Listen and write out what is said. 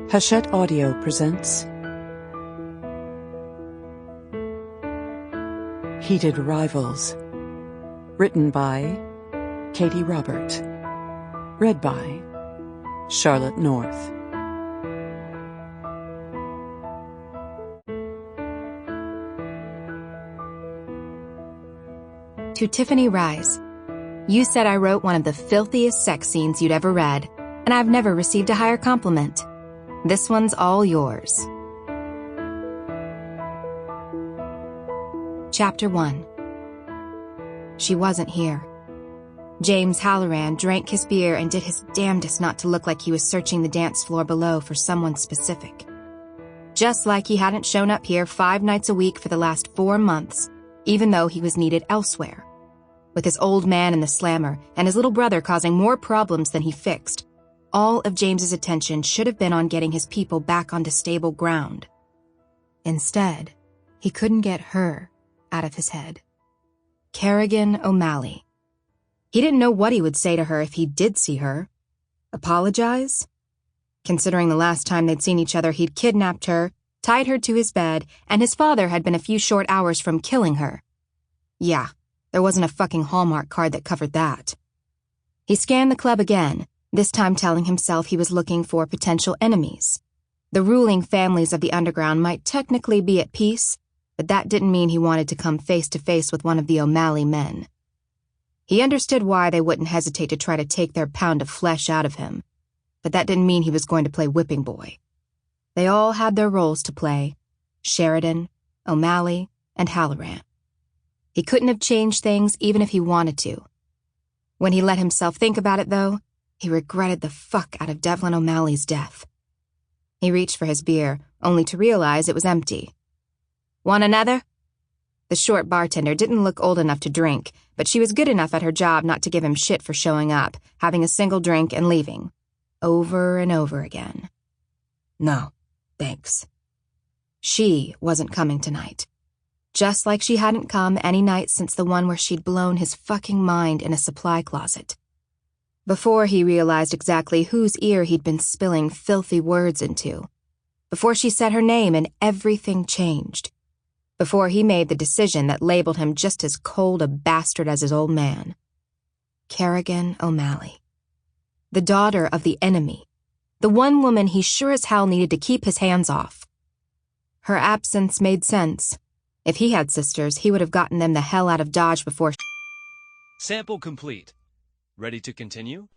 Hachette Audio presents Heated Rivals. Written by Katee Robert. Read by Charlotte North. To Tiffany Rise, you said I wrote one of the filthiest sex scenes you'd ever read, and I've never received a higher compliment. This one's all yours. Chapter 1. She wasn't here. James Halloran drank his beer and did his damnedest not to look like he was searching the dance floor below for someone specific. Just like he hadn't shown up here 5 nights a week for the last 4 months, even though he was needed elsewhere. With his old man in the slammer and his little brother causing more problems than he fixed, all of James's attention should have been on getting his people back onto stable ground. Instead, he couldn't get her out of his head. Carrigan O'Malley. He didn't know what he would say to her if he did see her. Apologize? Considering the last time they'd seen each other, he'd kidnapped her, tied her to his bed, and his father had been a few short hours from killing her. Yeah, there wasn't a fucking Hallmark card that covered that. He scanned the club again, this time telling himself he was looking for potential enemies. The ruling families of the underground might technically be at peace, but that didn't mean he wanted to come face to face with one of the O'Malley men. He understood why they wouldn't hesitate to try to take their pound of flesh out of him, but that didn't mean he was going to play whipping boy. They all had their roles to play: Sheridan, O'Malley, and Halloran. He couldn't have changed things even if he wanted to. When he let himself think about it, though, he regretted the fuck out of Devlin O'Malley's death. He reached for his beer, only to realize it was empty. Want another? The short bartender didn't look old enough to drink, but she was good enough at her job not to give him shit for showing up, having a single drink, and leaving. Over and over again. No, thanks. She wasn't coming tonight. Just like she hadn't come any night since the one where she'd blown his fucking mind in a supply closet. Before he realized exactly whose ear he'd been spilling filthy words into. Before she said her name and everything changed. Before he made the decision that labeled him just as cold a bastard as his old man. Carrigan O'Malley. The daughter of the enemy. The one woman he sure as hell needed to keep his hands off. Her absence made sense. If he had sisters, he would have gotten them the hell out of Dodge before. Sample complete. Ready to continue?